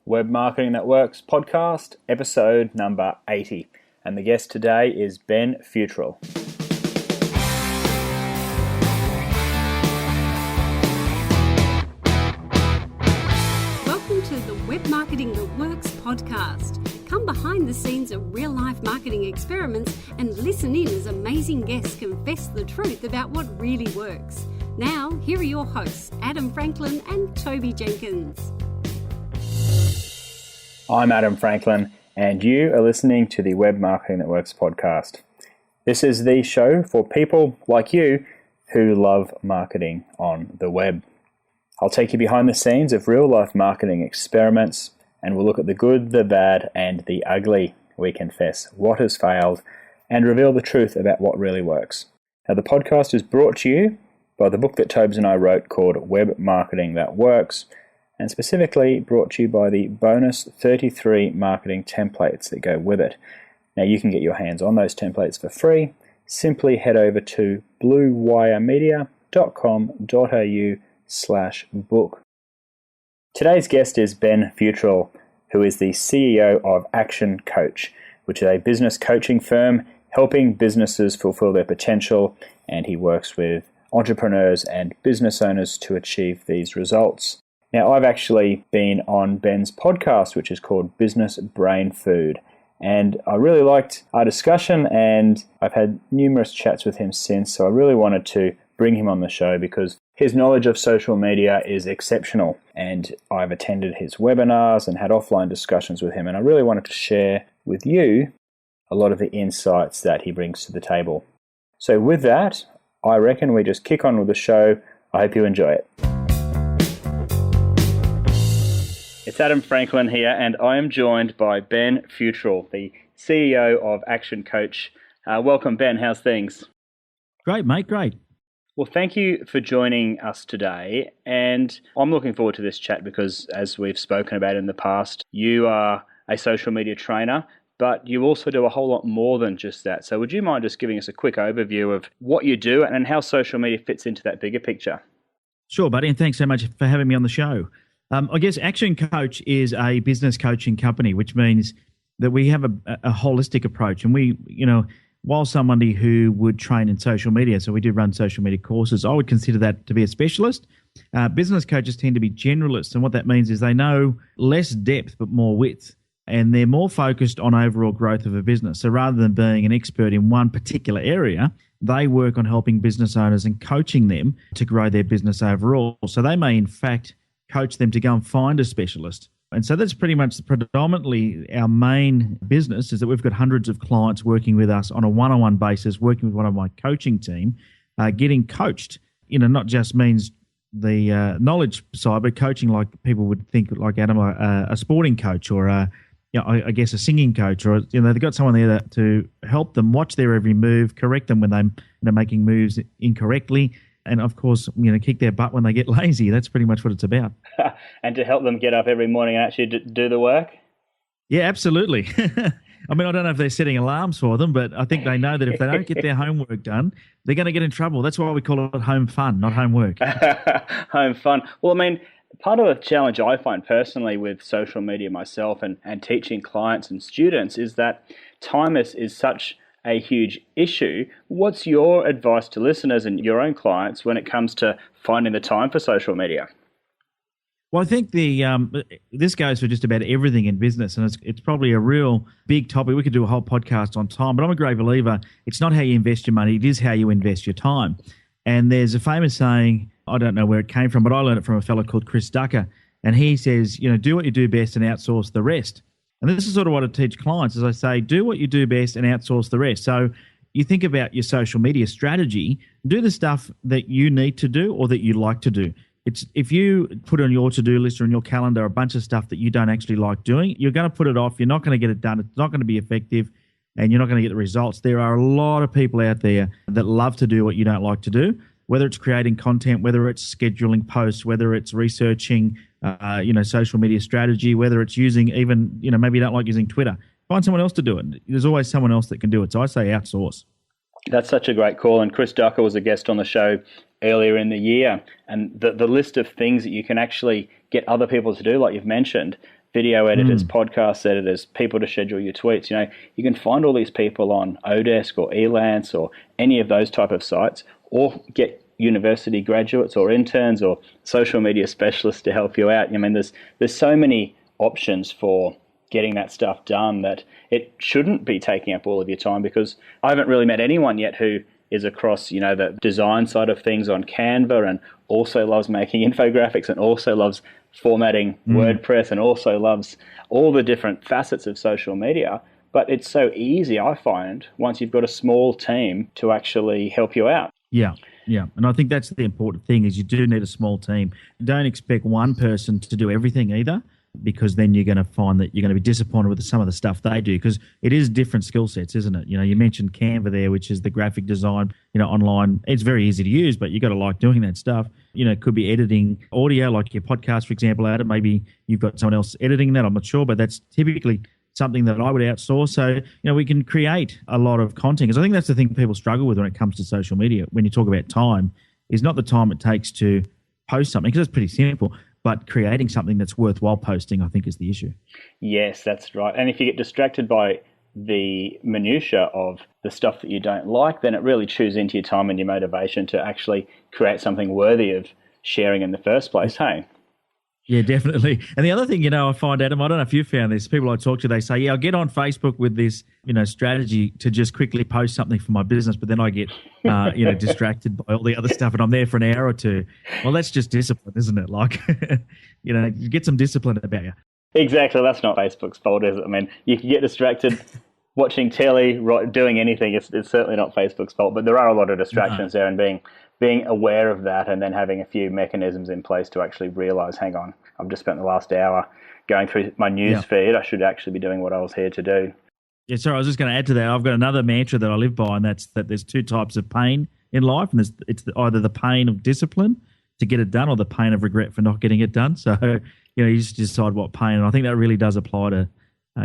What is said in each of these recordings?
Web Marketing That Works podcast, episode number 80. And the guest today is Ben Fewtrell. Welcome to the Web Marketing That Works podcast. Come behind the scenes of real-life marketing experiments and listen in as amazing guests confess the truth about what really works. Now, here are your hosts, Adam Franklin and Toby Jenkins. I'm Adam Franklin, and you are listening to the Web Marketing That Works podcast. This is the show for people like you who love marketing on the web. I'll take you behind the scenes of real-life marketing experiments, and we'll look at the good, the bad, and the ugly. We confess what has failed and reveal the truth about what really works. Now, the podcast is brought to you by the book that Tobes and I wrote called Web Marketing That Works, and specifically brought to you by the bonus 33 marketing templates that go with it. Now, you can get your hands on those templates for free. Simply head over to bluewiremedia.com.au/book. Today's guest is Ben Fewtrell, who is the CEO of ActionCOACH, which is a business coaching firm helping businesses fulfill their potential, and he works with entrepreneurs and business owners to achieve these results. Now, I've actually been on Ben's podcast, which is called Business Brain Food, and I really liked our discussion, and I've had numerous chats with him since, so I really wanted to bring him on the show because his knowledge of social media is exceptional, and I've attended his webinars and had offline discussions with him, and I really wanted to share with you a lot of the insights that he brings to the table. So with that, I reckon we just kick on with the show. I hope you enjoy it. It's Adam Franklin here, and I am joined by Ben Fewtrell, the CEO of ActionCOACH. Welcome, Ben. How's things? Great, mate. Great. Well, thank you for joining us today, and I'm looking forward to this chat because, as we've spoken about in the past, you are a social media trainer, but you also do a whole lot more than just that. So would you mind just giving us a quick overview of what you do and how social media fits into that bigger picture? Sure, buddy, and thanks so much for having me on the show. I guess ActionCOACH is a business coaching company, which means that we have a holistic approach, and we, while somebody who would train in social media, so we do run social media courses, I would consider that to be a specialist. Business coaches tend to be generalists, and what that means is they know less depth but more width, and they're more focused on overall growth of a business. So rather than being an expert in one particular area, they work on helping business owners and coaching them to grow their business overall. So they may, in fact, coach them to go and find a specialist. And so that's pretty much predominantly our main business, is that we've got hundreds of clients working with us on a one-on-one basis, working with one of my coaching team, getting coached. Not just means the knowledge side, but coaching like people would think, like Adam, a sporting coach or I guess a singing coach, or they've got someone there to help them watch their every move, correct them when they're making moves incorrectly, and of course, kick their butt when they get lazy. That's pretty much what it's about. And to help them get up every morning and actually do the work? Yeah, absolutely. I mean, I don't know if they're setting alarms for them, but I think they know that if they don't get their homework done, they're going to get in trouble. That's why we call it home fun, not homework. Home fun. Well, I mean, part of the challenge I find personally with social media myself and teaching clients and students is that time is such a huge issue. What's your advice to listeners and your own clients when it comes to finding the time for social media? Well, I think this goes for just about everything in business, and it's probably a real big topic. We could do a whole podcast on time, but I'm a great believer. It's not how you invest your money, it is how you invest your time. And there's a famous saying, I don't know where it came from, but I learned it from a fellow called Chris Ducker, and he says, do what you do best and outsource the rest. And this is sort of what I teach clients, as I say, do what you do best and outsource the rest. So you think about your social media strategy, do the stuff that you need to do or that you like to do. If you put on your to-do list or in your calendar a bunch of stuff that you don't actually like doing, you're going to put it off. You're not going to get it done. It's not going to be effective, and you're not going to get the results. There are a lot of people out there that love to do what you don't like to do, whether it's creating content, whether it's scheduling posts, whether it's researching, social media strategy, whether it's using even, maybe you don't like using Twitter. Find someone else to do it. There's always someone else that can do it. So I say outsource. That's such a great call. And Chris Ducker was a guest on the show earlier in the year. And the list of things that you can actually get other people to do, like you've mentioned, video editors, podcast editors, people to schedule your tweets. You can find all these people on Odesk or Elance or any of those type of sites, or get university graduates or interns or social media specialists to help you out. There's so many options for getting that stuff done that it shouldn't be taking up all of your time, because I haven't really met anyone yet who is across, the design side of things on Canva and also loves making infographics and also loves formatting WordPress and also loves all the different facets of social media. But it's so easy, I find, once you've got a small team to actually help you out. Yeah. And I think that's the important thing, is you do need a small team. Don't expect one person to do everything either, because then you're going to find that you're going to be disappointed with some of the stuff they do, because it is different skill sets, isn't it? You mentioned Canva there, which is the graphic design, online. It's very easy to use, but you got to like doing that stuff. It could be editing audio, like your podcast, for example, Adam. Maybe you've got someone else editing that, I'm not sure, but that's typically something that I would outsource. So, we can create a lot of content, because I think that's the thing people struggle with when it comes to social media. When you talk about time, is not the time it takes to post something, because it's pretty simple. But creating something that's worthwhile posting, I think, is the issue. Yes, that's right. And if you get distracted by the minutiae of the stuff that you don't like, then it really chews into your time and your motivation to actually create something worthy of sharing in the first place, hey? Yeah, definitely. And the other thing, I find, Adam, I don't know if you found this, people I talk to, they say, I'll get on Facebook with this, strategy to just quickly post something for my business, but then I get, distracted by all the other stuff and I'm there for an hour or two. Well, that's just discipline, isn't it? Like, get some discipline about you. Exactly. That's not Facebook's fault, is it? You can get distracted watching telly, doing anything. It's certainly not Facebook's fault, but there are a lot of distractions there, and being aware of that, and then having a few mechanisms in place to actually realize, hang on, I've just spent the last hour going through my news feed. I should actually be doing what I was here to do. Yeah, sorry, I was just going to add to that. I've got another mantra that I live by, and that's that there's two types of pain in life, and it's either the pain of discipline to get it done, or the pain of regret for not getting it done. So, you just decide what pain, and I think that really does apply to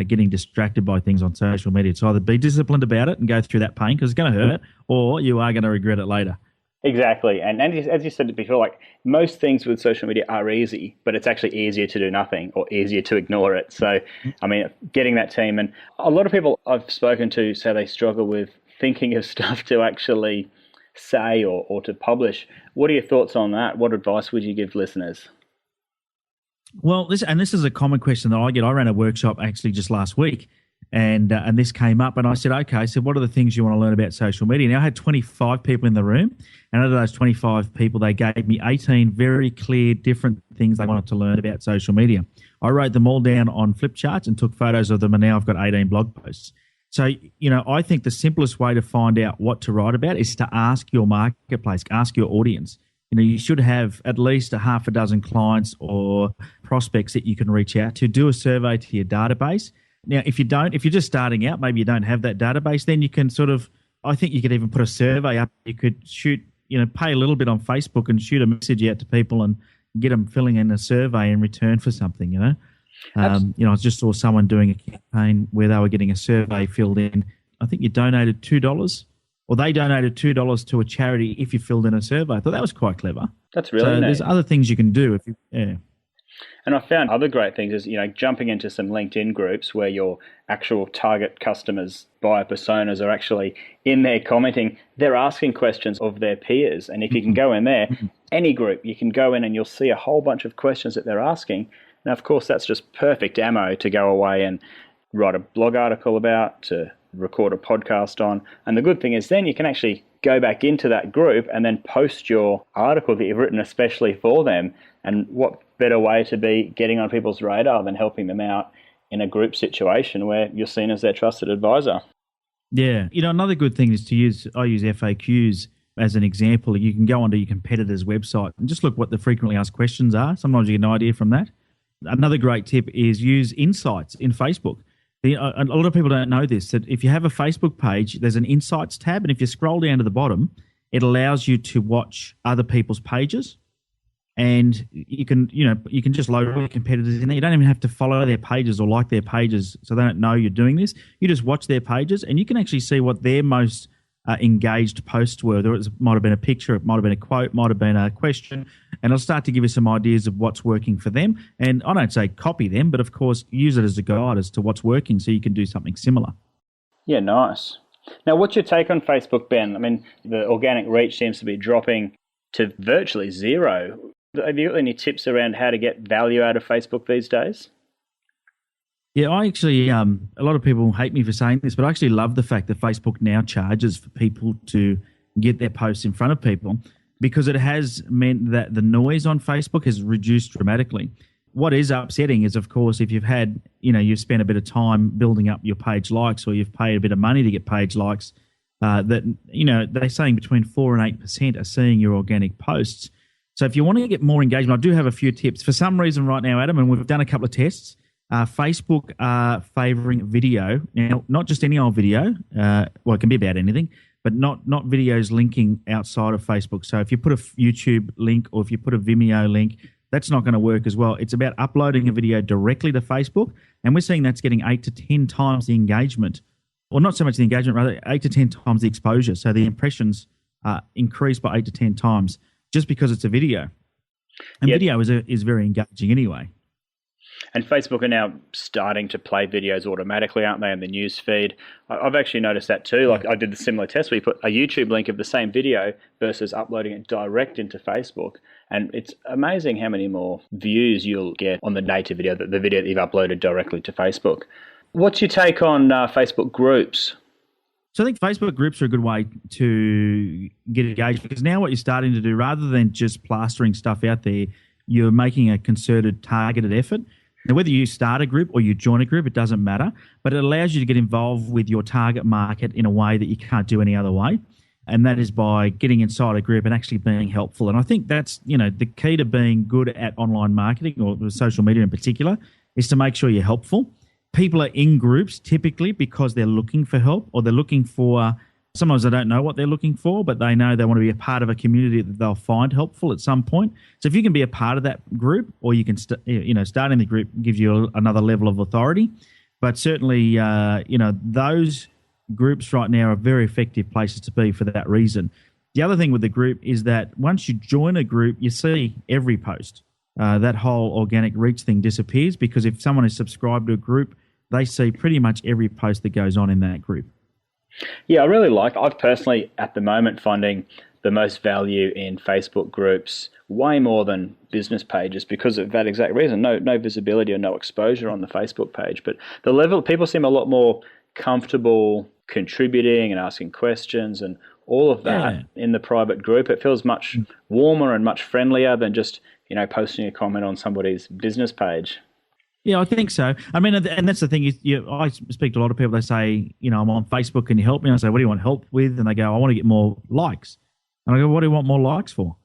getting distracted by things on social media. It's either be disciplined about it and go through that pain, because it's going to hurt, or you are going to regret it later. Exactly. And as you said before, like, most things with social media are easy, but it's actually easier to do nothing or easier to ignore it. So, getting that team, and a lot of people I've spoken to say they struggle with thinking of stuff to actually say or to publish. What are your thoughts on that? What advice would you give listeners? Well, this is a common question that I get. I ran a workshop actually just last week, and this came up, and I said, okay, so what are the things you want to learn about social media? Now, I had 25 people in the room, and out of those 25 people, they gave me 18 very clear, different things they wanted to learn about social media. I wrote them all down on flip charts and took photos of them, and now I've got 18 blog posts. So, I think the simplest way to find out what to write about is to ask your marketplace, ask your audience. You should have at least a half a dozen clients or prospects that you can reach out to. Do a survey to your database. Now, if you're just starting out, maybe you don't have that database, then you can I think you could even put a survey up. You could shoot, pay a little bit on Facebook and shoot a message out to people and get them filling in a survey in return for something, I just saw someone doing a campaign where they were getting a survey filled in. I think you donated $2. Or they donated $2 to a charity if you filled in a survey. I thought that was quite clever. That's really neat. There's other things you can do if you. Yeah. And I found other great things is, jumping into some LinkedIn groups where your actual target customers, buyer personas are actually in there commenting. They're asking questions of their peers. And if you can go in there, any group, you can go in and you'll see a whole bunch of questions that they're asking. Now, of course, that's just perfect ammo to go away and write a blog article about, to record a podcast on. And the good thing is then you can actually go back into that group and then post your article that you've written especially for them. And what better way to be getting on people's radar than helping them out in a group situation where you're seen as their trusted advisor. Yeah. Another good thing is I use FAQs as an example. You can go onto your competitor's website and just look what the frequently asked questions are. Sometimes you get an idea from that. Another great tip is use insights in Facebook. A lot of people don't know this, that if you have a Facebook page, there's an Insights tab, and if you scroll down to the bottom, it allows you to watch other people's pages, and you can just load all your competitors in there. You don't even have to follow their pages or like their pages, so they don't know you're doing this. You just watch their pages, and you can actually see what their most engaged posts were. Might have been a picture, it might have been a quote, might have been a question, and it'll start to give you some ideas of what's working for them. And I don't say copy them, but of course use it as a guide as to what's working so you can do something similar. Yeah, nice. Now, what's your take on Facebook, Ben? I mean, the organic reach seems to be dropping to virtually zero. Have you got any tips around how to get value out of Facebook these days? Yeah, I actually, a lot of people hate me for saying this, but I actually love the fact that Facebook now charges for people to get their posts in front of people, because it has meant that the noise on Facebook has reduced dramatically. What is upsetting is, of course, if you've had, you've spent a bit of time building up your page likes, or you've paid a bit of money to get page likes, that, they're saying between 4 and 8% are seeing your organic posts. So if you want to get more engagement, I do have a few tips. For some reason right now, Adam, and we've done a couple of tests, Facebook are favouring video. Now, not just any old video. It can be about anything, but not videos linking outside of Facebook. So if you put a YouTube link or if you put a Vimeo link, that's not going to work as well. It's about uploading a video directly to Facebook, and we're seeing that's getting 8 to 10 times the engagement, or not so much the engagement, rather 8 to 10 times the exposure. So the impressions increase by 8 to 10 times just because it's a video. And video is very engaging anyway. And Facebook are now starting to play videos automatically, aren't they, in the news feed? I've actually noticed that too. Like, I did the similar test where you put a YouTube link of the same video versus uploading it direct into Facebook. And it's amazing how many more views you'll get on the native video, the video that you've uploaded directly to Facebook. What's your take on Facebook groups? So I think Facebook groups are a good way to get engaged, because now what you're starting to do, rather than just plastering stuff out there, you're making a concerted, targeted effort. Now, whether you start a group or you join a group, it doesn't matter, but it allows you to get involved with your target market in a way that you can't do any other way. And that is by getting inside a group and actually being helpful. And I think that's, the key to being good at online marketing, or social media in particular, is to make sure you're helpful. People are in groups typically because they're looking for help, or they're looking for, sometimes they don't know what they're looking for, but they know they want to be a part of a community that they'll find helpful at some point. So if you can be a part of that group, or you can, starting the group gives you another level of authority. But certainly, those groups right now are very effective places to be for that reason. The other thing with the group is that once you join a group, you see every post. That whole organic reach thing disappears, because if someone is subscribed to a group, they see pretty much every post that goes on in that group. Yeah, I really I've personally, at the moment, finding the most value in Facebook groups way more than business pages, because of that exact reason. No visibility or no exposure on the Facebook page. But the level, people seem a lot more comfortable contributing and asking questions and all of that in the private group. It feels much warmer and much friendlier than just, posting a comment on somebody's business page. Yeah, I think so. I mean, and that's the thing. I speak to a lot of people. They say, I'm on Facebook. Can you help me? And I say, what do you want help with? And they go, I want to get more likes. And I go, what do you want more likes for?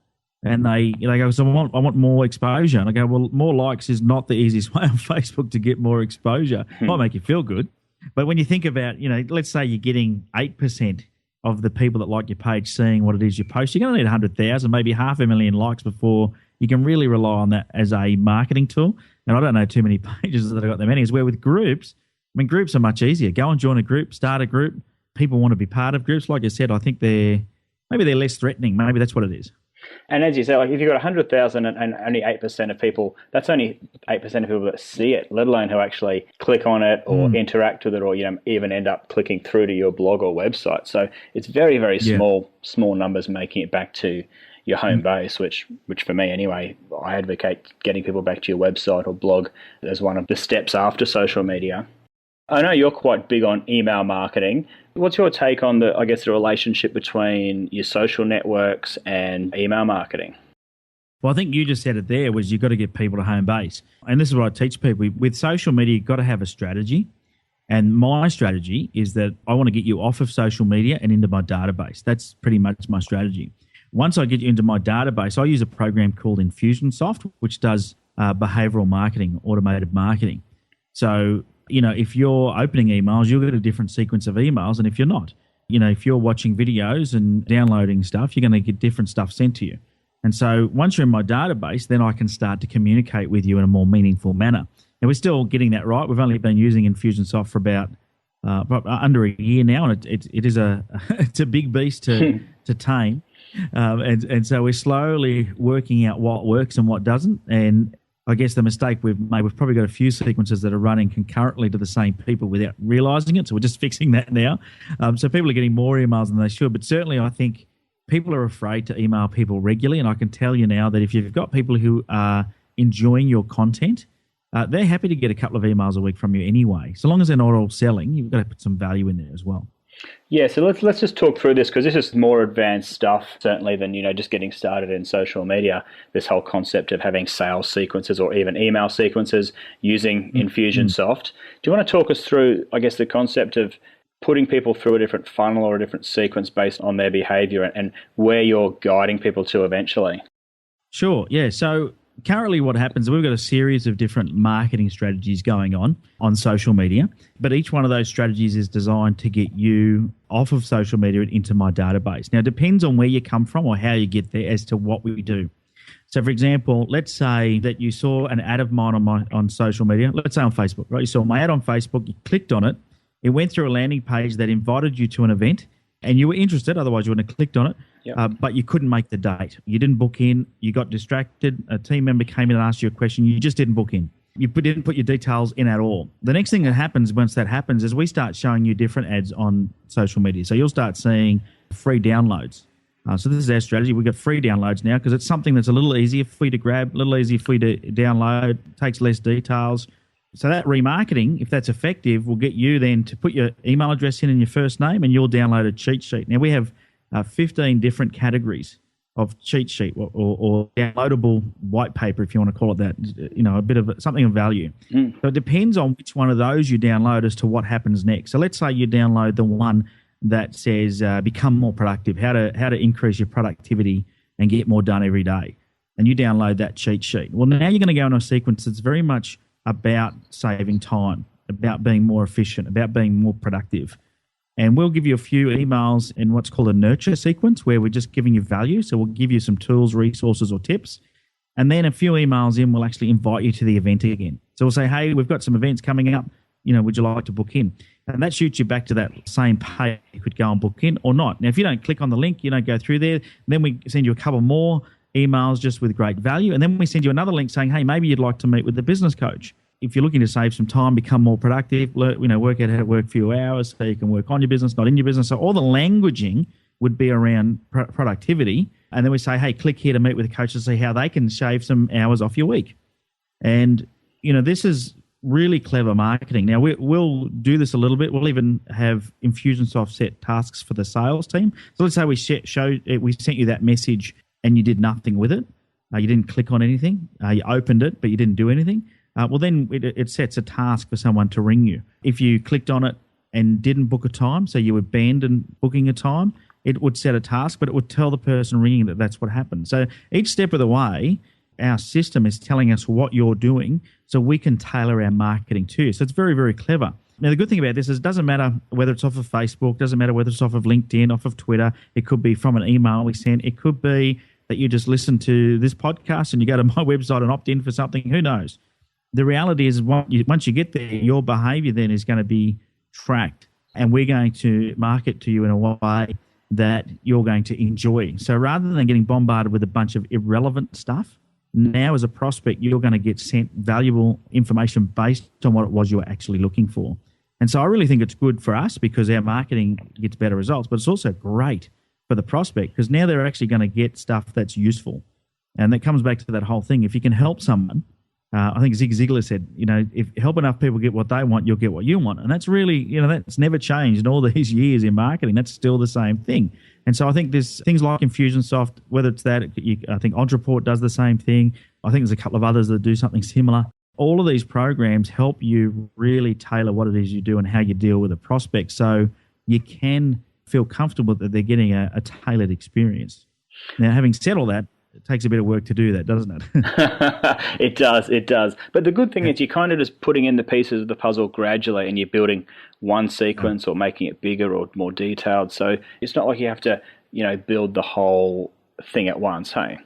And they go, so I want more exposure. And I go, well, more likes is not the easiest way on Facebook to get more exposure. It might make you feel good. But when you think about, let's say you're getting 8% of the people that like your page seeing what it is you post, you're going to need 100,000, maybe 500,000 likes before you can really rely on that as a marketing tool. And I don't know too many pages that have got that many. Is where with groups, groups are much easier. Go and join a group, start a group. People want to be part of groups. Like I said, I think they're less threatening. Maybe that's what it is. And as you say, if you've got 100,000 and only 8% of people, that's only 8% of people that see it, let alone who actually click on it or interact with it, or even end up clicking through to your blog or website. So it's very, very small numbers making it back to your home base, which for me anyway, I advocate getting people back to your website or blog as one of the steps after social media. I know you're quite big on email marketing. What's your take on the relationship between your social networks and email marketing? Well, I think you just said it there, was you've got to get people to home base. And this is what I teach people. With social media, you've got to have a strategy. And my strategy is that I want to get you off of social media and into my database. That's pretty much my strategy. Once I get you into my database, I use a program called Infusionsoft, which does behavioral marketing, automated marketing. So, if you're opening emails, you'll get a different sequence of emails. And if you're not, if you're watching videos and downloading stuff, you're going to get different stuff sent to you. And so once you're in my database, then I can start to communicate with you in a more meaningful manner. And we're still getting that right. We've only been using Infusionsoft for about under a year now, and it is it's a big beast to tame. And so we're slowly working out what works and what doesn't. And I guess the mistake we've made, we've probably got a few sequences that are running concurrently to the same people without realizing it. So we're just fixing that now. So people are getting more emails than they should. But certainly I think people are afraid to email people regularly. And I can tell you now that if you've got people who are enjoying your content, they're happy to get a couple of emails a week from you anyway. So long as they're not all selling, you've got to put some value in there as well. Yeah, so let's just talk through this, because this is more advanced stuff certainly than just getting started in social media. This whole concept of having sales sequences or even email sequences using Infusionsoft. Do you want to talk us through, I guess, the concept of putting people through a different funnel or a different sequence based on their behavior and where you're guiding people to eventually? Sure. Yeah. So currently what happens, we've got a series of different marketing strategies going on social media, but each one of those strategies is designed to get you off of social media and into my database. Now, it depends on where you come from or how you get there as to what we do. So, for example, let's say that you saw an ad of mine on social media. Let's say on Facebook, right? You saw my ad on Facebook, you clicked on it, it went through a landing page that invited you to an event, and you were interested, otherwise you wouldn't have clicked on it. Yep. But you couldn't make the date. You didn't book in. You got distracted. A team member came in and asked you a question. You just didn't book in. You didn't put your details in at all. The next thing that happens once that happens is we start showing you different ads on social media. So you'll start seeing free downloads. So this is our strategy. We've got free downloads now because it's something that's a little easier for you to grab, a little easier for you to download, takes less details. So that remarketing, if that's effective, will get you then to put your email address in and your first name, and you'll download a cheat sheet. Now we have 15 different categories of cheat sheet or downloadable white paper, if you want to call it that, a bit of something of value. So it depends on which one of those you download as to what happens next. So let's say you download the one that says become more productive, how to increase your productivity and get more done every day. And you download that cheat sheet. Well, now you're going to go into a sequence that's very much about saving time, about being more efficient, about being more productive. And we'll give you a few emails in what's called a nurture sequence, where we're just giving you value. So we'll give you some tools, resources, or tips. And then a few emails in, we'll actually invite you to the event again. So we'll say, hey, we've got some events coming up. Would you like to book in? And that shoots you back to that same page. You could go and book in or not. Now, if you don't click on the link, you don't go through there, then we send you a couple more emails just with great value. And then we send you another link saying, hey, maybe you'd like to meet with the business coach. If you're looking to save some time, become more productive, work out how to work a few hours so you can work on your business, not in your business. So all the languaging would be around productivity. And then we say, hey, click here to meet with a coach to see how they can shave some hours off your week. And, this is really clever marketing. Now, we'll do this a little bit. We'll even have Infusionsoft set tasks for the sales team. So let's say we sent you that message and you did nothing with it. You didn't click on anything. You opened it, but you didn't do anything. Well, then it sets a task for someone to ring you. If you clicked on it and didn't book a time, so you abandoned booking a time, it would set a task, but it would tell the person ringing that that's what happened. So each step of the way, our system is telling us what you're doing so we can tailor our marketing to you. So it's very, very clever. Now, the good thing about this is it doesn't matter whether it's off of Facebook, doesn't matter whether it's off of LinkedIn, off of Twitter. It could be from an email we send. It could be that you just listen to this podcast and you go to my website and opt in for something. Who knows? The reality is once you get there, your behavior then is going to be tracked, and we're going to market to you in a way that you're going to enjoy. So rather than getting bombarded with a bunch of irrelevant stuff, now as a prospect, you're going to get sent valuable information based on what it was you were actually looking for. And so I really think it's good for us because our marketing gets better results, but it's also great for the prospect because now they're actually going to get stuff that's useful. And that comes back to that whole thing. If you can help someone, I think Zig Ziglar said, if help enough people get what they want, you'll get what you want. And that's really, that's never changed in all these years in marketing. That's still the same thing. And so I think there's things like Infusionsoft, whether it's that, I think Entreport does the same thing. I think there's a couple of others that do something similar. All of these programs help you really tailor what it is you do and how you deal with a prospect so you can feel comfortable that they're getting a tailored experience. Now, having said all that, it takes a bit of work to do that, doesn't it? It does. But the good thing is you're kind of just putting in the pieces of the puzzle gradually and you're building one sequence or making it bigger or more detailed. So it's not like you have to, build the whole thing at once, hey?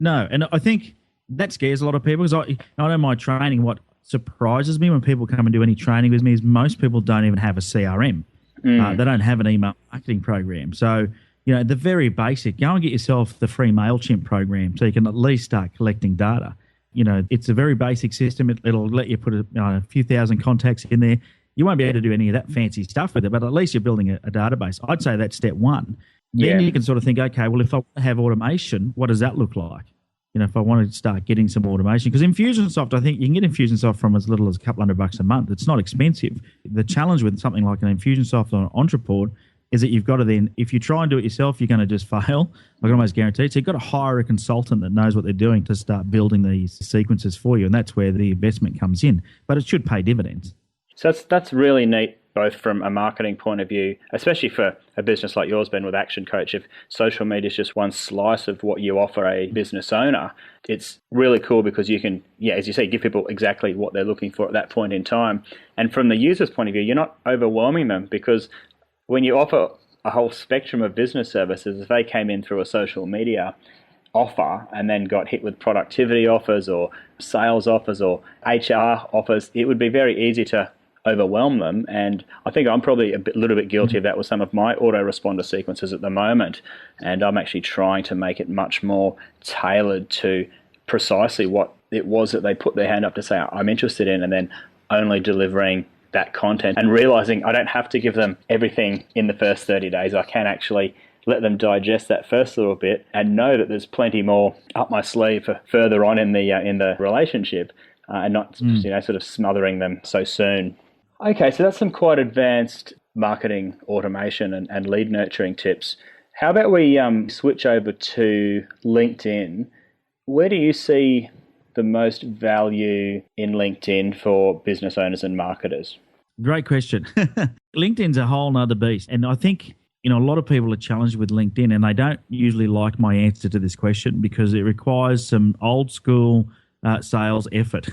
No, and I think that scares a lot of people because I know my training, surprises me when people come and do any training with me is most people don't even have a CRM. They don't have an email marketing program. So, the very basic, go and get yourself the free MailChimp program so you can at least start collecting data. It's a very basic system. It'll let you put a few thousand contacts in there. You won't be able to do any of that fancy stuff with it, but at least you're building a database. I'd say that's step one. Then you can sort of think, okay, well, if I have automation, what does that look like? If I wanted to start getting some automation, because Infusionsoft, I think you can get Infusionsoft from as little as a couple $100 a month. It's not expensive. The challenge with something like an Infusionsoft or an Entreport is that you've got to then, if you try and do it yourself, you're going to just fail. I can almost guarantee it. So you've got to hire a consultant that knows what they're doing to start building these sequences for you, and that's where the investment comes in. But it should pay dividends. So that's really neat, both from a marketing point of view, especially for a business like yours, Ben, with ActionCOACH. If social media is just one slice of what you offer a business owner, it's really cool because you can, as you say, give people exactly what they're looking for at that point in time. And from the user's point of view, you're not overwhelming them, because when you offer a whole spectrum of business services, if they came in through a social media offer and then got hit with productivity offers or sales offers or HR offers, it would be very easy to overwhelm them. And I think I'm probably a little bit guilty of that with some of my autoresponder sequences at the moment. And I'm actually trying to make it much more tailored to precisely what it was that they put their hand up to say, I'm interested in, and then only delivering that content and realizing I don't have to give them everything in the first 30 days. I can actually let them digest that first little bit and know that there's plenty more up my sleeve for further on in the relationship, and not sort of smothering them so soon. Okay, so that's some quite advanced marketing automation and lead nurturing tips. How about we switch over to LinkedIn? Where do you see the most value in LinkedIn for business owners and marketers? Great question. LinkedIn's a whole nother beast. And I think, a lot of people are challenged with LinkedIn, and they don't usually like my answer to this question because it requires some old school sales effort.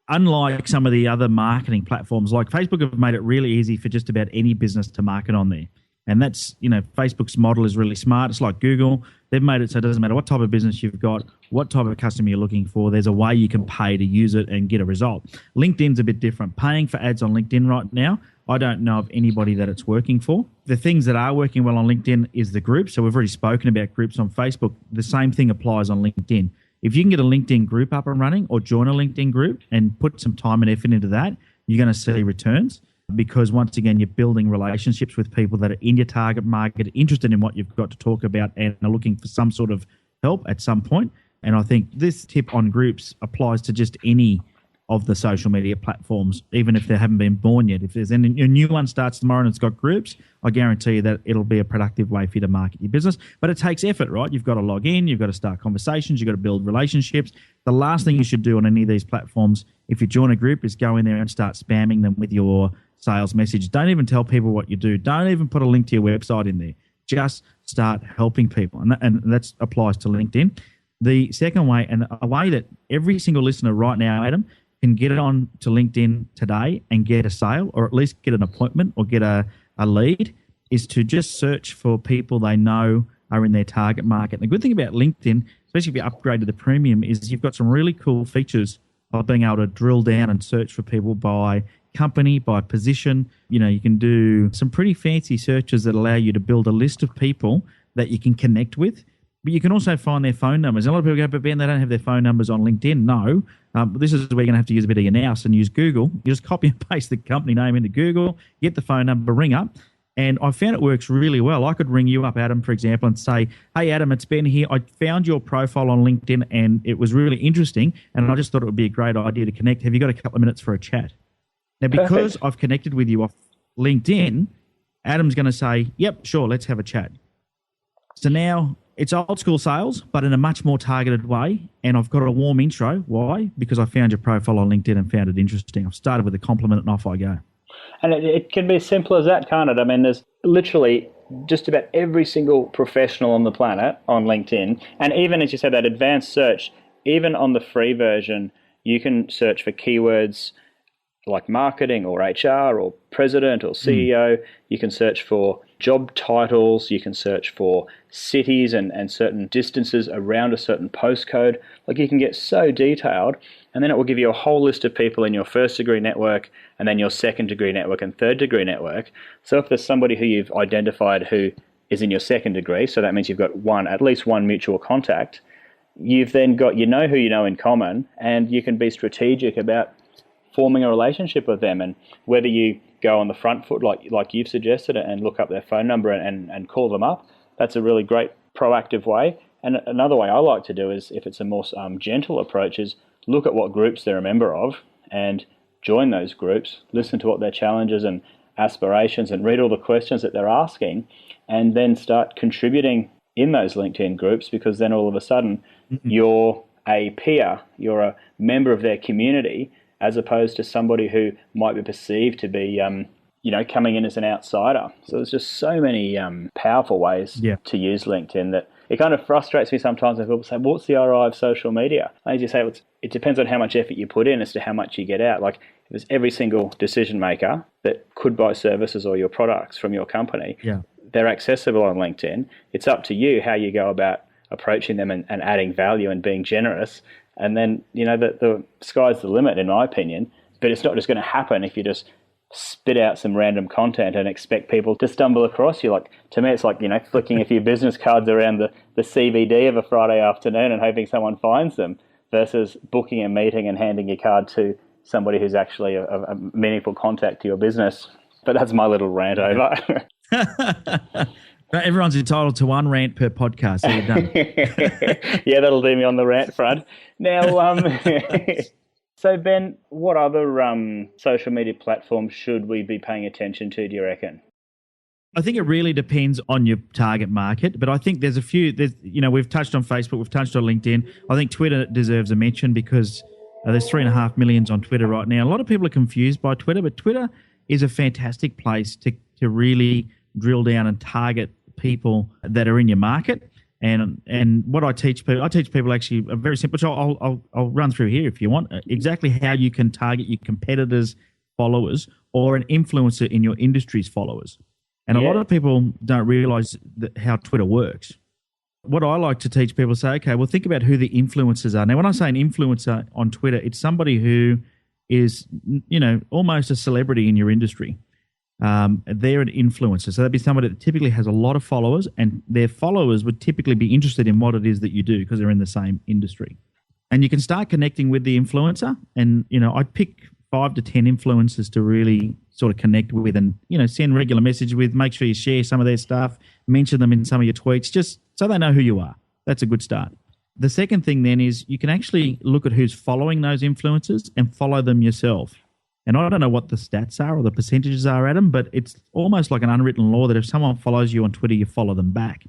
Unlike some of the other marketing platforms, like Facebook have made it really easy for just about any business to market on there. And that's, Facebook's model is really smart. It's like Google. They've made it so it doesn't matter what type of business you've got, what type of customer you're looking for, there's a way you can pay to use it and get a result. LinkedIn's a bit different. Paying for ads on LinkedIn right now, I don't know of anybody that it's working for. The things that are working well on LinkedIn is the groups. So we've already spoken about groups on Facebook. The same thing applies on LinkedIn. If you can get a LinkedIn group up and running or join a LinkedIn group and put some time and effort into that, you're going to see returns, because once again, you're building relationships with people that are in your target market, interested in what you've got to talk about, and are looking for some sort of help at some point. And I think this tip on groups applies to just any of the social media platforms, even if they haven't been born yet. If there's a new one starts tomorrow and it's got groups, I guarantee you that it'll be a productive way for you to market your business. But it takes effort, right? You've got to log in, you've got to start conversations, you've got to build relationships. The last thing you should do on any of these platforms, if you join a group, is go in there and start spamming them with your sales message. Don't even tell people what you do. Don't even put a link to your website in there. Just start helping people. And that applies to LinkedIn. The second way, and a way that every single listener right now, Adam, can get it on to LinkedIn today and get a sale, or at least get an appointment or get a lead, is to just search for people they know are in their target market. And the good thing about LinkedIn, especially if you upgrade to the premium, is you've got some really cool features of being able to drill down and search for people by company, by position. You can do some pretty fancy searches that allow you to build a list of people that you can connect with. But you can also find their phone numbers. And a lot of people go, but Ben, they don't have their phone numbers on LinkedIn. No, this is where you're going to have to use a bit of your nous and use Google. You just copy and paste the company name into Google, get the phone number, ring up. And I found it works really well. I could ring you up, Adam, for example, and say, hey, Adam, it's Ben here. I found your profile on LinkedIn and it was really interesting. And I just thought it would be a great idea to connect. Have you got a couple of minutes for a chat? Now, because I've connected with you off LinkedIn, Adam's going to say, yep, sure, let's have a chat. So now it's old school sales, but in a much more targeted way. And I've got a warm intro. Why? Because I found your profile on LinkedIn and found it interesting. I've started with a compliment and off I go. And it can be as simple as that, can't it? I mean, there's literally just about every single professional on the planet on LinkedIn. And even, as you said, that advanced search, even on the free version, you can search for keywords like marketing or HR or president or CEO. You can search for job titles. You can search for cities and certain distances around a certain postcode. Like, you can get so detailed, and then it will give you a whole list of people in your first degree network, and then your second degree network and third degree network. So if there's somebody who you've identified who is in your second degree, so that means you've got at least one mutual contact, you've then got, who you know in common, and you can be strategic about forming a relationship with them. And whether you go on the front foot like you've suggested and look up their phone number and call them up, that's a really great proactive way. And another way I like to do is, if it's a more gentle approach, is look at what groups they're a member of and join those groups, listen to what their challenges and aspirations, and read all the questions that they're asking, and then start contributing in those LinkedIn groups, because then all of a sudden you're a peer, you're a member of their community, as opposed to somebody who might be perceived to be, coming in as an outsider. So there's just so many powerful ways to use LinkedIn that it kind of frustrates me sometimes when people say, what's the ROI of social media? I just say, it depends on how much effort you put in as to how much you get out. Like, if there's every single decision maker that could buy services or your products from your company, they're accessible on LinkedIn. It's up to you how you go about approaching them and adding value and being generous. And then, the sky's the limit, in my opinion. But it's not just going to happen if you just spit out some random content and expect people to stumble across you. Like, to me, it's like, flicking a few business cards around the CBD of a Friday afternoon and hoping someone finds them, versus booking a meeting and handing your card to somebody who's actually a meaningful contact to your business. But that's my little rant over. Everyone's entitled to one rant per podcast. So you're done. Yeah, that'll do me on the rant front. Now, so Ben, what other social media platforms should we be paying attention to, do you reckon? I think it really depends on your target market, but I think there's a few. We've touched on Facebook, we've touched on LinkedIn. I think Twitter deserves a mention, because there's 3.5 million on Twitter right now. A lot of people are confused by Twitter, but Twitter is a fantastic place to really drill down and target people that are in your market. And what I teach people actually a very simple, which I'll run through here if you want, exactly how you can target your competitors' followers or an influencer in your industry's followers. And a lot of people don't realize how Twitter works. What I like to teach people, say, okay, well, think about who the influencers are. Now, when I say an influencer on Twitter, it's somebody who is, almost a celebrity in your industry. They're an influencer. So that'd be somebody that typically has a lot of followers, and their followers would typically be interested in what it is that you do because they're in the same industry. And you can start connecting with the influencer. And, I'd pick 5 to 10 influencers to really sort of connect with and, send regular message with. Make sure you share some of their stuff, mention them in some of your tweets, just so they know who you are. That's a good start. The second thing then is you can actually look at who's following those influencers and follow them yourself. And I don't know what the stats are or the percentages are, Adam, but it's almost like an unwritten law that if someone follows you on Twitter, you follow them back.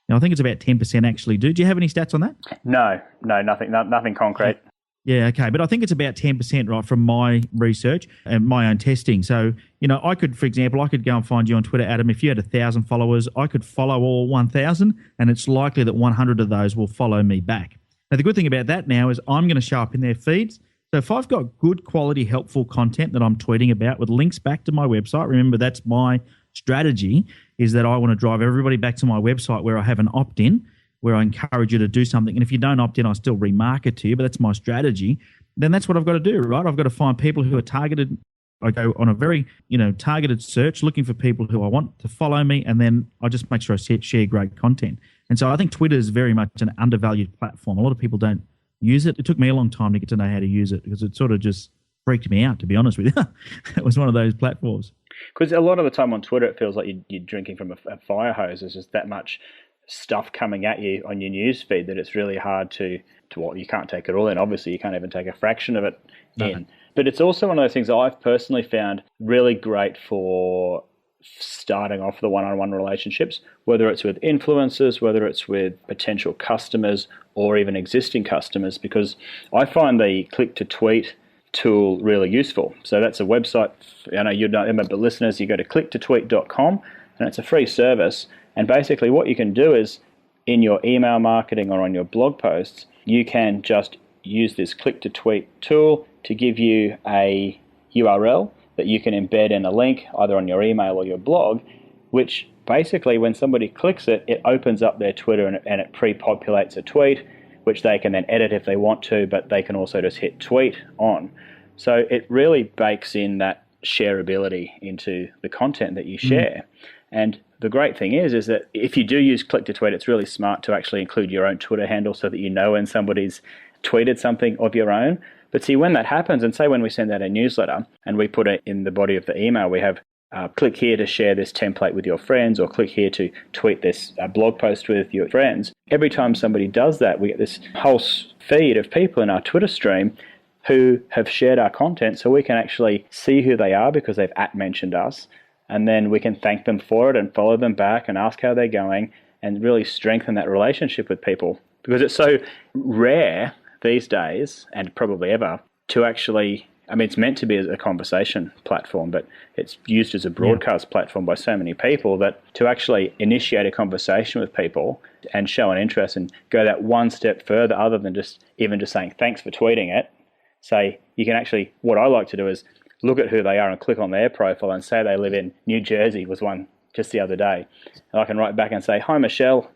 Now, I think it's about 10% actually do. Do you have any stats on that? No, nothing concrete. Yeah, okay. But I think it's about 10%, right, from my research and my own testing. So, I could, for example, I could go and find you on Twitter, Adam. If you had 1,000 followers, I could follow all 1,000, and it's likely that 100 of those will follow me back. Now, the good thing about that now is I'm going to show up in their feeds. So if I've got good quality, helpful content that I'm tweeting about with links back to my website, remember that's my strategy, is that I want to drive everybody back to my website where I have an opt-in, where I encourage you to do something. And if you don't opt in, I still remarket to you, but that's my strategy. Then that's what I've got to do, right? I've got to find people who are targeted. I go on a very, targeted search looking for people who I want to follow me, and then I just make sure I share great content. And so I think Twitter is very much an undervalued platform. A lot of people don't use it. It took me a long time to get to know how to use it because it sort of just freaked me out, to be honest with you. It was one of those platforms. Because a lot of the time on Twitter, it feels like you're drinking from a fire hose. There's just that much stuff coming at you on your news feed that it's really hard to you can't take it all in. Obviously, you can't even take a fraction of it in. But it's also one of those things I've personally found really great for starting off the one-on-one relationships, whether it's with influencers, whether it's with potential customers or even existing customers, because I find the click-to-tweet tool really useful. So that's a website. I know you don't remember, listeners, you go to clicktotweet.com and it's a free service. And basically what you can do is in your email marketing or on your blog posts, you can just use this click-to-tweet tool to give you URL that you can embed in a link either on your email or your blog, which basically when somebody clicks it, it opens up their Twitter and it pre-populates a tweet, which they can then edit if they want to, but they can also just hit tweet on. So it really bakes in that shareability into the content that you share. And the great thing is that if you do use click to tweet, it's really smart to actually include your own Twitter handle so that you know when somebody's tweeted something of your own. But see, when that happens, and say when we send out a newsletter and we put it in the body of the email, we have click here to share this template with your friends, or click here to tweet this blog post with your friends. Every time somebody does that, we get this whole feed of people in our Twitter stream who have shared our content, so we can actually see who they are because they've @mentioned us, and then we can thank them for it and follow them back and ask how they're going and really strengthen that relationship with people. Because it's so rare these days, and probably ever, to actually, I mean, it's meant to be a conversation platform, but it's used as a broadcast platform by so many people that to actually initiate a conversation with people and show an interest and go that one step further, other than just saying thanks for tweeting it, say you can actually, what I like to do is look at who they are and click on their profile and say they live in New Jersey, was one just the other day. And I can write back and say, hi Michelle,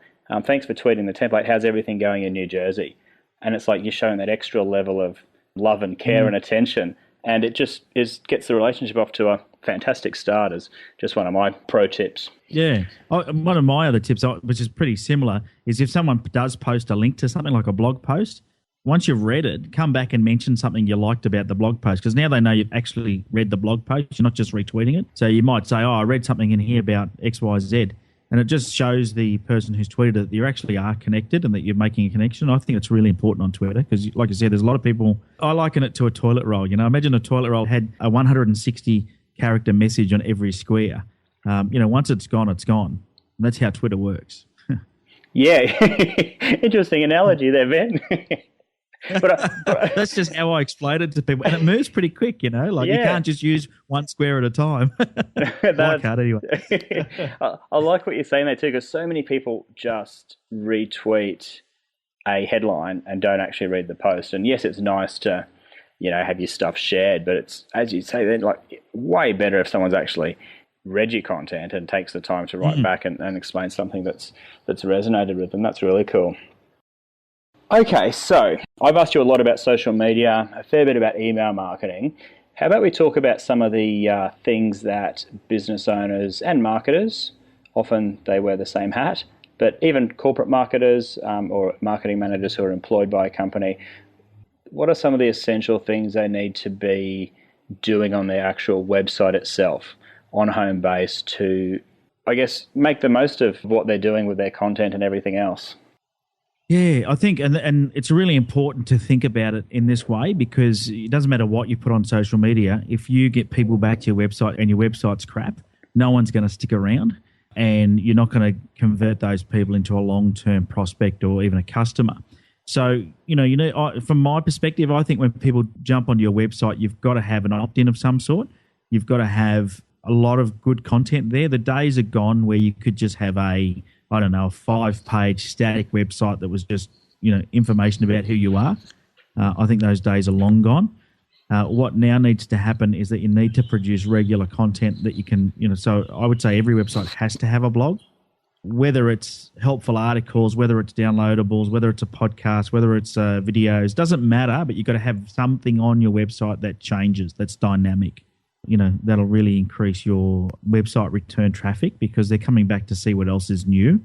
thanks for tweeting the template, how's everything going in New Jersey? And it's like you're showing that extra level of love and care and attention, and it just gets the relationship off to a fantastic start, as just one of my pro tips. Yeah. One of my other tips, which is pretty similar, is if someone does post a link to something like a blog post, once you've read it, come back and mention something you liked about the blog post, because now they know you've actually read the blog post. You're not just retweeting it. So you might say, I read something in here about X, Y, Z. And it just shows the person who's tweeted it that you actually are connected and that you're making a connection. I think it's really important on Twitter because, like I said, there's a lot of people. I liken it to a toilet roll. Imagine a toilet roll had a 160-character message on every square. Once it's gone, it's gone. And that's how Twitter works. Yeah, interesting analogy there, Ben. But that's just how I explain it to people, and it moves pretty quick. You can't just use one square at a time. I can't anyway. I like what you're saying there too, because so many people just retweet a headline and don't actually read the post. And yes, it's nice to have your stuff shared, but it's, as you say, then like way better if someone's actually read your content and takes the time to write back and explain something that's resonated with them. That's really cool. Okay, so I've asked you a lot about social media, a fair bit about email marketing. How about we talk about some of the things that business owners and marketers, often they wear the same hat, but even corporate marketers or marketing managers who are employed by a company, what are some of the essential things they need to be doing on their actual website itself, on home base, to, I guess, make the most of what they're doing with their content and everything else? Yeah, I think, and it's really important to think about it in this way, because it doesn't matter what you put on social media. If you get people back to your website and your website's crap, no one's going to stick around, and you're not going to convert those people into a long-term prospect or even a customer. So, from my perspective, I think when people jump onto your website, you've got to have an opt-in of some sort. You've got to have a lot of good content there. The days are gone where you could just have a 5-page static website that was just, information about who you are. I think those days are long gone. What now needs to happen is that you need to produce regular content that you can, so I would say every website has to have a blog, whether it's helpful articles, whether it's downloadables, whether it's a podcast, whether it's videos, doesn't matter, but you've got to have something on your website that changes, that's dynamic. That'll really increase your website return traffic because they're coming back to see what else is new.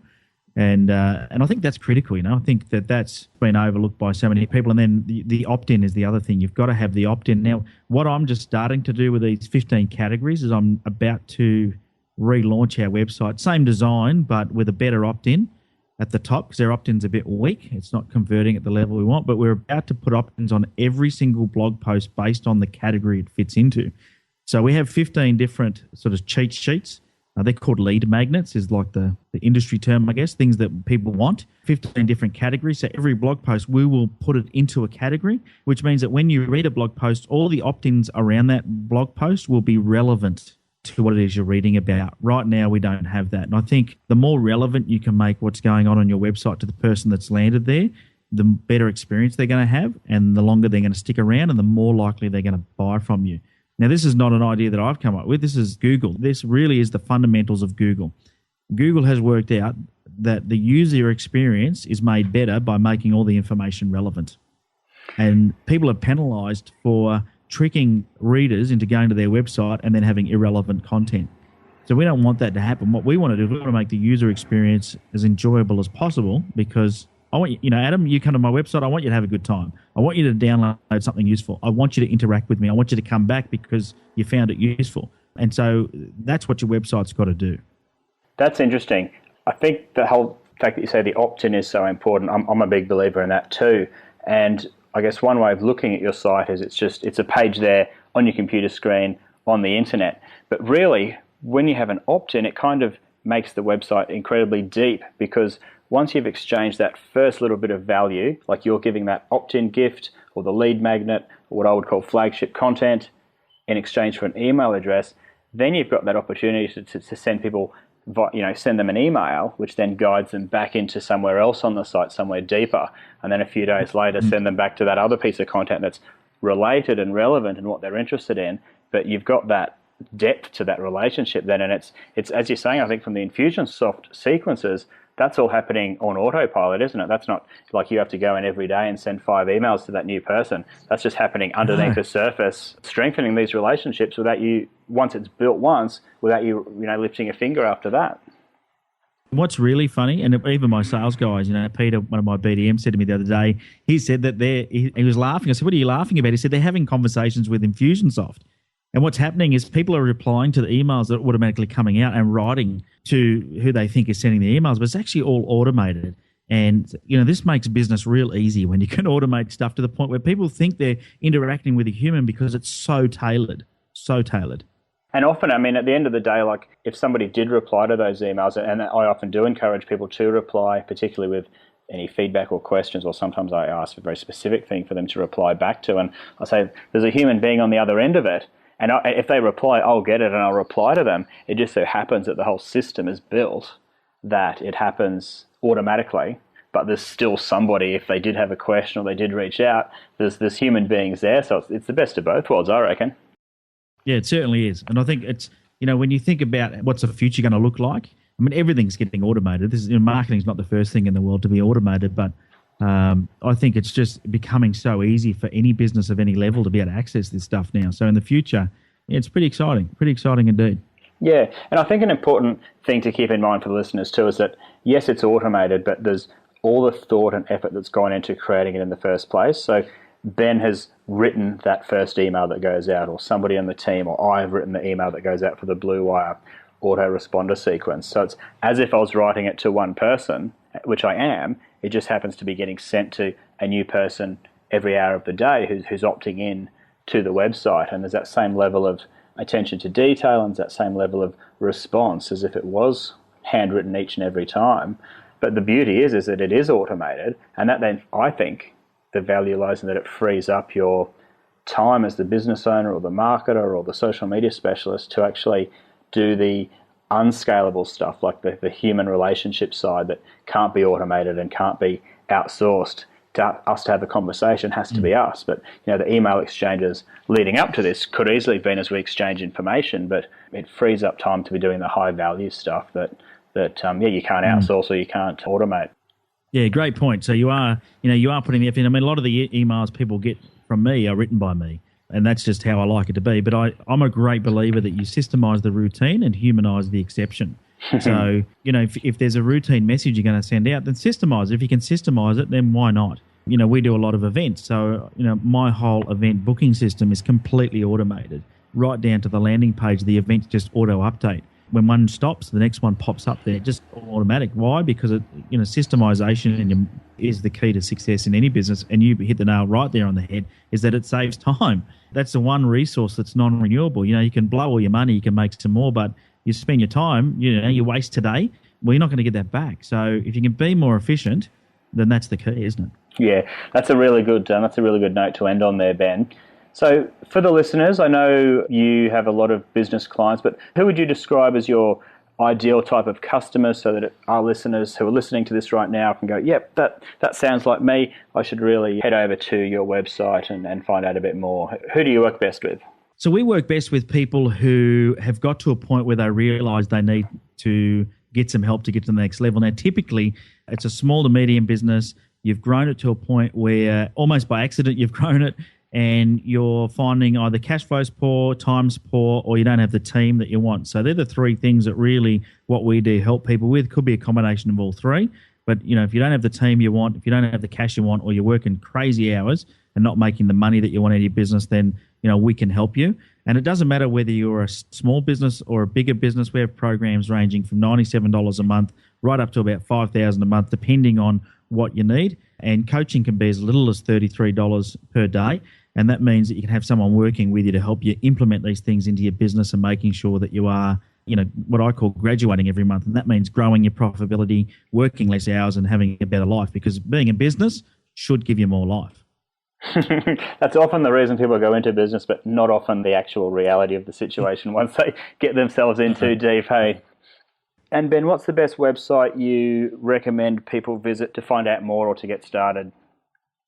And I think that's critical. I think that's been overlooked by so many people. And then the opt-in is the other thing. You've got to have the opt-in. Now, what I'm just starting to do with these 15 categories is I'm about to relaunch our website. Same design, but with a better opt-in at the top, because our opt-in's a bit weak. It's not converting at the level we want, but we're about to put opt-ins on every single blog post based on the category it fits into. So we have 15 different sort of cheat sheets. They're called lead magnets, is like the industry term, I guess, things that people want. 15 different categories. So every blog post, we will put it into a category, which means that when you read a blog post, all the opt-ins around that blog post will be relevant to what it is you're reading about. Right now, we don't have that. And I think the more relevant you can make what's going on your website to the person that's landed there, the better experience they're going to have, and the longer they're going to stick around, and the more likely they're going to buy from you. Now, this is not an idea that I've come up with. This is Google. This really is the fundamentals of Google. Google has worked out that the user experience is made better by making all the information relevant. And people are penalized for tricking readers into going to their website and then having irrelevant content. So we don't want that to happen. What we want to do is we want to make the user experience as enjoyable as possible, because I want you, Adam, you come to my website, I want you to have a good time. I want you to download something useful. I want you to interact with me. I want you to come back because you found it useful. And so that's what your website's got to do. That's interesting. I think the whole fact that you say the opt-in is so important, I'm a big believer in that too. And I guess one way of looking at your site is it's a page there on your computer screen on the internet. But really, when you have an opt-in, it kind of makes the website incredibly deep, because once you've exchanged that first little bit of value, like you're giving that opt-in gift or the lead magnet, or what I would call flagship content, in exchange for an email address, then you've got that opportunity to send people, send them an email, which then guides them back into somewhere else on the site, somewhere deeper. And then a few days later, send them back to that other piece of content that's related and relevant in what they're interested in. But you've got that depth to that relationship then. And it's as you're saying, I think from the Infusionsoft sequences, that's all happening on autopilot, isn't it? That's not like you have to go in every day and send 5 emails to that new person. That's just happening underneath the surface, strengthening these relationships without you, once it's built once, without you, lifting a finger after that. What's really funny, and even my sales guys, Peter, one of my BDMs, said to me the other day, he said that he was laughing. I said, "What are you laughing about?" He said, "They're having conversations with Infusionsoft." And what's happening is people are replying to the emails that are automatically coming out and writing to who they think is sending the emails, but it's actually all automated. And, this makes business real easy when you can automate stuff to the point where people think they're interacting with a human because it's so tailored. And often, at the end of the day, like if somebody did reply to those emails, and I often do encourage people to reply, particularly with any feedback or questions, or sometimes I ask a very specific thing for them to reply back to. And I say, there's a human being on the other end of it. And if they reply, I'll get it and I'll reply to them. It just so happens that the whole system is built that it happens automatically, but there's still somebody, if they did have a question or they did reach out, there's human beings there. So it's the best of both worlds, I reckon. Yeah, it certainly is. And I think it's, when you think about what's the future going to look like, everything's getting automated. This is, marketing's not the first thing in the world to be automated, but I think it's just becoming so easy for any business of any level to be able to access this stuff now. So in the future, it's pretty exciting indeed. Yeah, and I think an important thing to keep in mind for the listeners too is that, yes, it's automated, but there's all the thought and effort that's gone into creating it in the first place. So Ben has written that first email that goes out, or somebody on the team, or I've written the email that goes out for the Bluewire autoresponder sequence. So it's as if I was writing it to one person, which I am. It just happens to be getting sent to a new person every hour of the day who's opting in to the website. And there's that same level of attention to detail and that same level of response as if it was handwritten each and every time. But the beauty is that it is automated, and that then, I think, the value lies in that it frees up your time as the business owner or the marketer or the social media specialist to actually do the unscalable stuff, like the human relationship side that can't be automated and can't be outsourced. To us to have a conversation has to be us. But the email exchanges leading up to this could easily have been as we exchange information, but it frees up time to be doing the high value stuff that you can't outsource or you can't automate. Yeah, great point. So you are putting the effort in. A lot of the emails people get from me are written by me, and that's just how I like it to be. But I'm a great believer that you systemize the routine and humanize the exception. So, if there's a routine message you're going to send out, then systemize it. If you can systemize it, then why not? We do a lot of events. So, my whole event booking system is completely automated, right down to the landing page. The events just auto-update. When one stops, the next one pops up there, just automatic. Why? Because systemization is the key to success in any business, and you hit the nail right there on the head, is that it saves time. That's the one resource that's non-renewable. You can blow all your money, you can make some more, but you spend your time, you waste today, well, you're not going to get that back. So if you can be more efficient, then that's the key, isn't it? Yeah, that's a really good note to end on there, Ben. So for the listeners, I know you have a lot of business clients, but who would you describe as your ideal type of customer, so that our listeners who are listening to this right now can go, yep, that sounds like me. I should really head over to your website and find out a bit more. Who do you work best with? So we work best with people who have got to a point where they realise they need to get some help to get to the next level. Now, typically, it's a small to medium business. You've grown it to a point where almost by accident you've grown it, and you're finding either cash flow's poor, time's poor, or you don't have the team that you want. So they're the three things that really what we do help people with. Could be a combination of all three. But, if you don't have the team you want, if you don't have the cash you want, or you're working crazy hours and not making the money that you want out of your business, then, we can help you. And it doesn't matter whether you're a small business or a bigger business. We have programs ranging from $97 a month right up to about $5,000 a month, depending on what you need. And coaching can be as little as $33 per day. And that means that you can have someone working with you to help you implement these things into your business and making sure that you are, what I call graduating every month. And that means growing your profitability, working less hours, and having a better life, because being a business should give you more life. That's often the reason people go into business, but not often the actual reality of the situation once they get themselves in too deep, hey? And Ben, what's the best website you recommend people visit to find out more or to get started?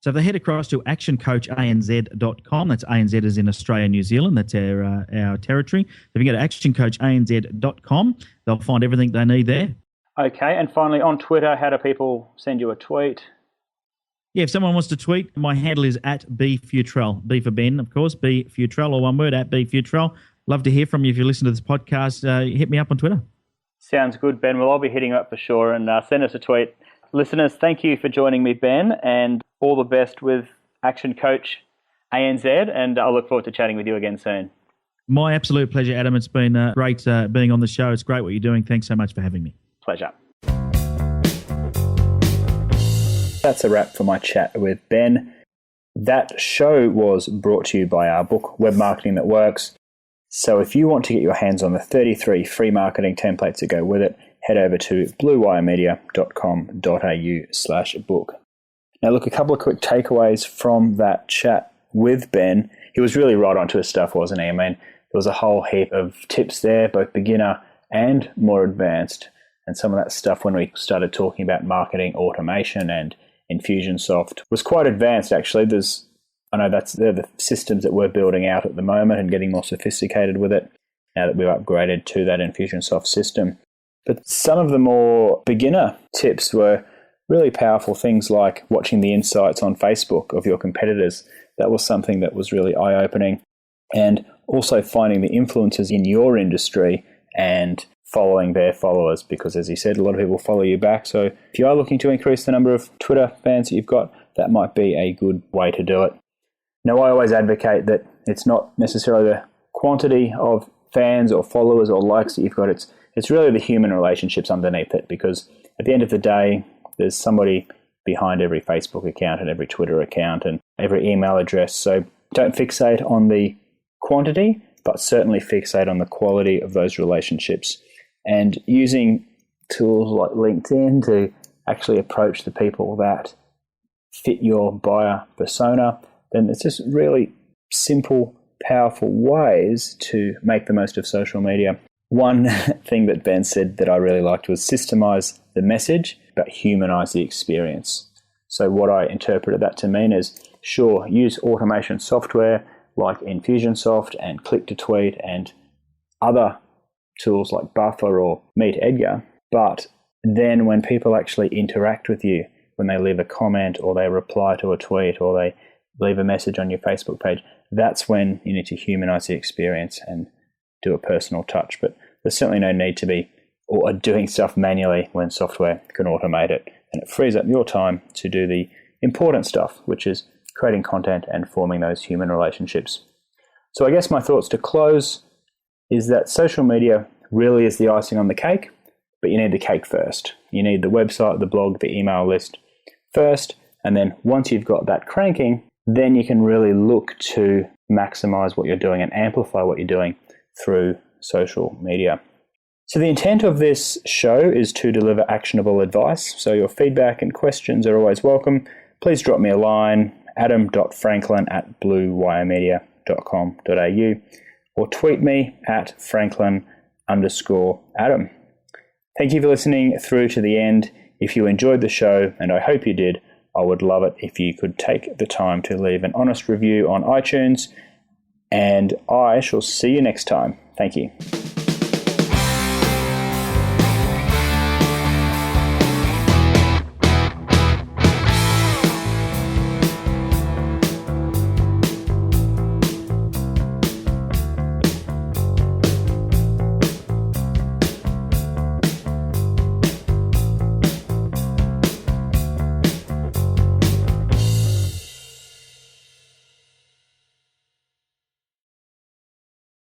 So if they head across to actioncoachanz.com, that's ANZ as in Australia, New Zealand, that's our territory. If you go to actioncoachanz.com, they'll find everything they need there. Okay, and finally on Twitter, how do people send you a tweet? Yeah, if someone wants to tweet, my handle is @BFewtrell. B for Ben, of course, BFewtrell, or one word, @BFewtrell. Love to hear from you if you listen to this podcast. Hit me up on Twitter. Sounds good, Ben. Well, I'll be hitting you up for sure, and send us a tweet. Listeners, thank you for joining me, Ben, and all the best with Action Coach ANZ, and I'll look forward to chatting with you again soon. My absolute pleasure, Adam. It's been great being on the show. It's great what you're doing. Thanks so much for having me. Pleasure. That's a wrap for my chat with Ben. That show was brought to you by our book, Web Marketing That Works. So if you want to get your hands on the 33 free marketing templates that go with it, head over to bluewiremedia.com.au/book. Now, look, a couple of quick takeaways from that chat with Ben. He was really right onto his stuff, wasn't he? I mean, there was a whole heap of tips there, both beginner and more advanced. And some of that stuff when we started talking about marketing automation and Infusionsoft was quite advanced, actually. They're the systems that we're building out at the moment and getting more sophisticated with it now that we've upgraded to that Infusionsoft system. But some of the more beginner tips were really powerful things like watching the insights on Facebook of your competitors. That was something that was really eye-opening. And also finding the influencers in your industry and following their followers, because as he said, a lot of people follow you back. So if you are looking to increase the number of Twitter fans that you've got, that might be a good way to do it. Now, I always advocate that it's not necessarily the quantity of fans or followers or likes that you've got. It's really the human relationships underneath it, because at the end of the day, there's somebody behind every Facebook account and every Twitter account and every email address. So don't fixate on the quantity, but certainly fixate on the quality of those relationships. And using tools like LinkedIn to actually approach the people that fit your buyer persona, then it's just really simple, powerful ways to make the most of social media. One thing that Ben said that I really liked was systemize the message, but humanize the experience. So what I interpreted that to mean is, sure, use automation software like Infusionsoft and Click to Tweet and other tools like Buffer or Meet Edgar, but then when people actually interact with you, when they leave a comment or they reply to a tweet or they leave a message on your Facebook page, that's when you need to humanize the experience and do a personal touch. But there's certainly no need to be or doing stuff manually when software can automate it, and it frees up your time to do the important stuff, which is creating content and forming those human relationships. So I guess my thoughts to close is that social media really is the icing on the cake, but you need the cake first. You need the website, the blog, the email list first, and then once you've got that cranking, then you can really look to maximize what you're doing and amplify what you're doing through social media. So the intent of this show is to deliver actionable advice. So your feedback and questions are always welcome. Please drop me a line, adam.franklin@bluewiremedia.com.au, or tweet me at Franklin_Adam. Thank you for listening through to the end. If you enjoyed the show, and I hope you did, I would love it if you could take the time to leave an honest review on iTunes. and I shall see you next time. Thank you.